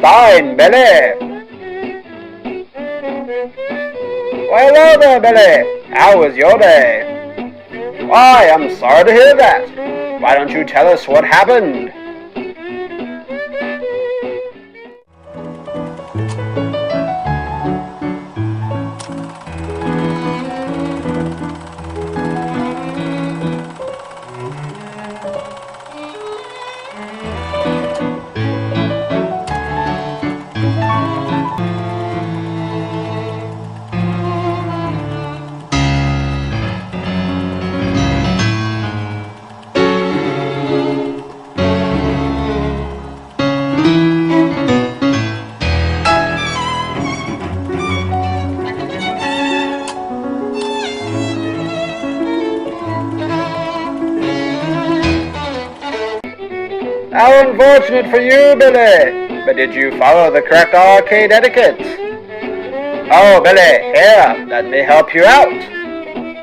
fine, Billy. Well, hello there, Billy. How was your day? Why, I'm sorry to hear that. Why don't you tell us what happened? How unfortunate for you, Billy! But did you follow the correct arcade etiquette? Oh, Billy, here, let me help you out.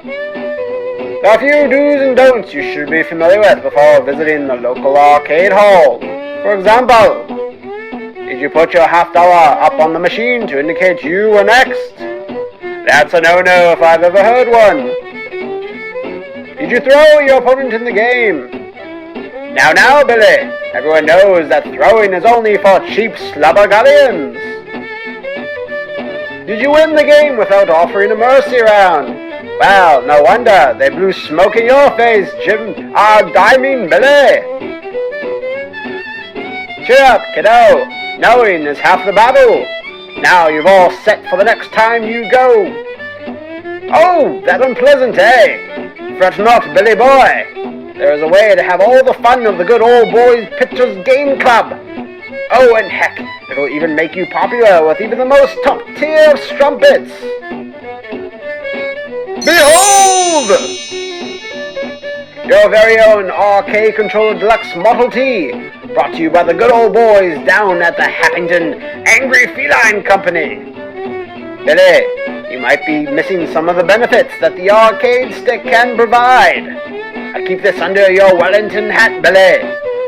There are a few do's and don'ts you should be familiar with before visiting the local arcade hall. For example, did you put your $50 up on the machine to indicate you were next? That's a no-no if I've ever heard one. Did you throw your opponent in the game? Now, Billy, everyone knows that throwing is only for cheap slubbergullions. Did you win the game without offering a mercy round? Well, no wonder, they blew smoke in your face, Billy. Cheer up, kiddo, knowing is half the battle. Now you've all set for the next time you go. Oh, that unpleasant, eh? Fret not, Billy boy. There is a way to have all the fun of the good old boys Pictures Game Club. Oh, and heck, it'll even make you popular with even the most top tier of strumpets. Behold! Your very own RK Controller Deluxe Model T, brought to you by the good old boys down at the Happington Angry Feline Company. Billy, you might be missing some of the benefits that the arcade stick can provide. I keep this under your Wellington hat, Billy.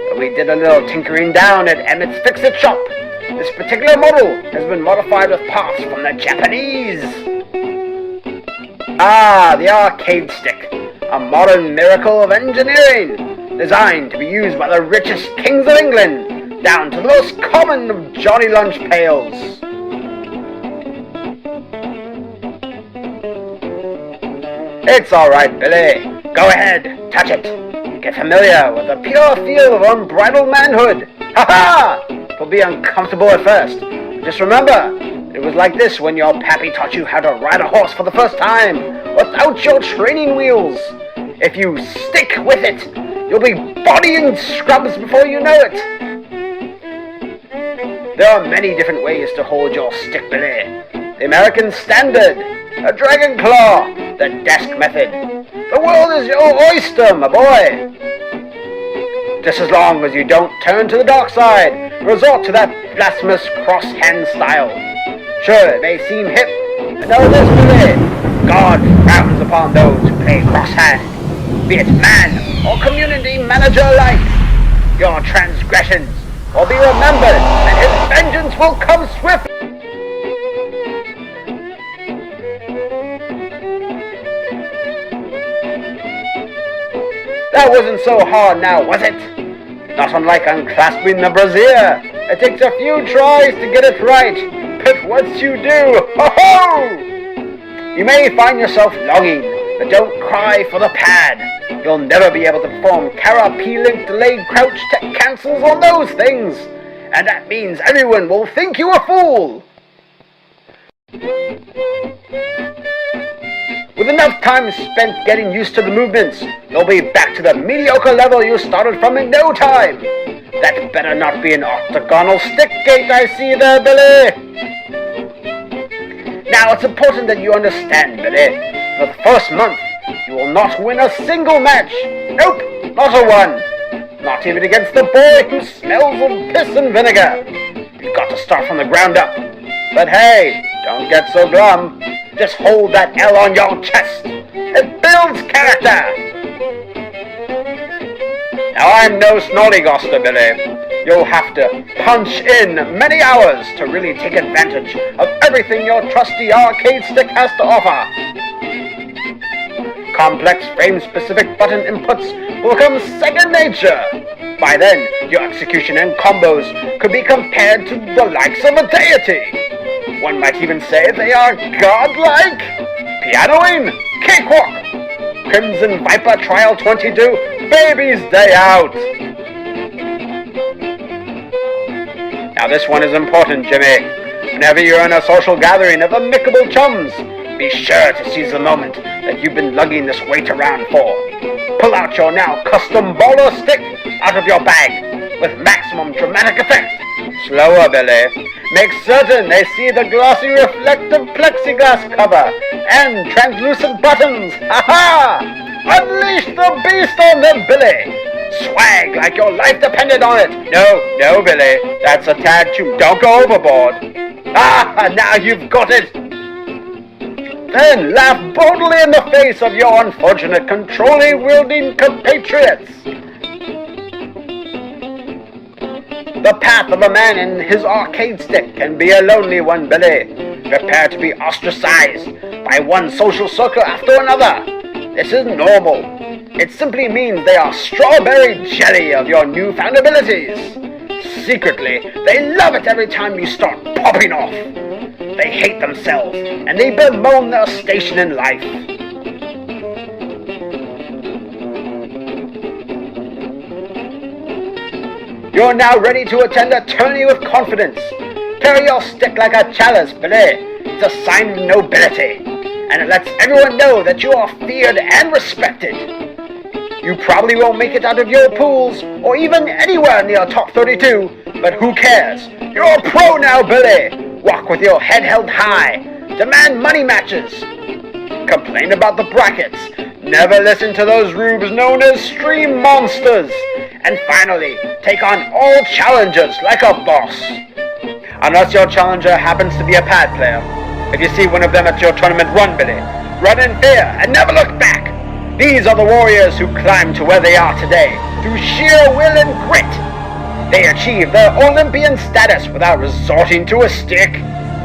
But we did a little tinkering down at Emmett's Fix-It shop. This particular model has been modified with parts from the Japanese. Ah, the arcade stick. A modern miracle of engineering. Designed to be used by the richest kings of England, down to the most common of Johnny Lunch pails. It's alright, Billy. Go ahead, touch it. Get familiar with the pure feel of unbridled manhood. Ha-ha! It'll be uncomfortable at first. Just remember, it was like this when your pappy taught you how to ride a horse for the first time, without your training wheels. If you stick with it, you'll be bodying scrubs before you know it. There are many different ways to hold your stick, Billy. The American Standard, a Dragon Claw, the desk method. The world is your oyster, my boy. Just as long as you don't turn to the dark side, resort to that blasphemous cross-hand style. Sure, it may seem hip, but know this, Billy. God frowns upon those who play cross-hand, be it man or community manager alike. Your transgressions will be remembered, and his vengeance will come swift. That wasn't so hard now, was it? Not unlike unclasping the brassiere. It takes a few tries to get it right, but once you do, ho-ho! You may find yourself longing, but don't cry for the pad. You'll never be able to perform Kara P-Link delayed crouch tech cancels on those things, and that means everyone will think you a fool. With enough time spent getting used to the movements, you'll be back to the mediocre level you started from in no time. That better not be an octagonal stick gate I see there, Billy. Now, it's important that you understand, Billy. For the first month, you will not win a single match. Nope, not a one. Not even against the boy who smells of piss and vinegar. You've got to start from the ground up. But hey, don't get so glum. Just hold that L on your chest. It builds character. Now, I'm no snollygoster, Billy. you'll have to punch in many hours to really take advantage of everything your trusty arcade stick has to offer. Complex frame-specific button inputs will become second nature. By then, your execution and combos could be compared to the likes of a deity. One might even say they are godlike. Pianoing, cakewalk. Crimson Viper Trial 22, baby's day out. Now this one is important, Jimmy. Whenever you're in a social gathering of amicable chums, be sure to seize the moment that you've been lugging this weight around for. Pull out your now custom baller stick out of your bag with maximum dramatic effect. Slower, Billy. Make certain they see the glossy reflective plexiglass cover and translucent buttons. Ha-ha! Unleash the beast on them, Billy. Swag like your life depended on it. No, Billy. That's a tad too. Don't go overboard. Ah, now you've got it. Then laugh boldly in the face of your unfortunate controlling-wielding compatriots. The path of a man and his arcade stick can be a lonely one, Billy. Prepare to be ostracized by one social circle after another. This is normal. It simply means they are strawberry jelly of your newfound abilities. Secretly, they love it every time you start popping off. They hate themselves, and they bemoan their station in life. You're now ready to attend a tourney with confidence. Carry your stick like a chalice, Billy. It's a sign of nobility, and it lets everyone know that you are feared and respected. You probably won't make it out of your pools, or even anywhere near top 32, but who cares? You're a pro now, Billy! Walk with your head held high. Demand money matches. Complain about the brackets. Never listen to those rubes known as stream monsters. And finally, take on all challengers like a boss. Unless your challenger happens to be a pad player. If you see one of them at your tournament, run, Billy. Run in fear and never look back. These are the warriors who climbed to where they are today through sheer will and grit. They achieved their Olympian status without resorting to a stick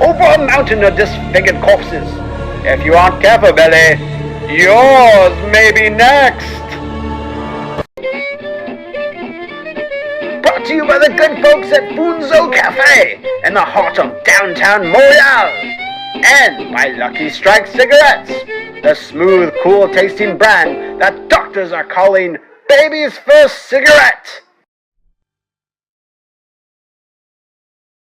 over a mountain of disfigured corpses. If you aren't careful, Billy, yours may be next. Brought to you by the good folks at Funzo Cafe in the heart of downtown Montreal. And by Lucky Strike Cigarettes, the smooth, cool tasting brand that doctors are calling baby's first cigarette.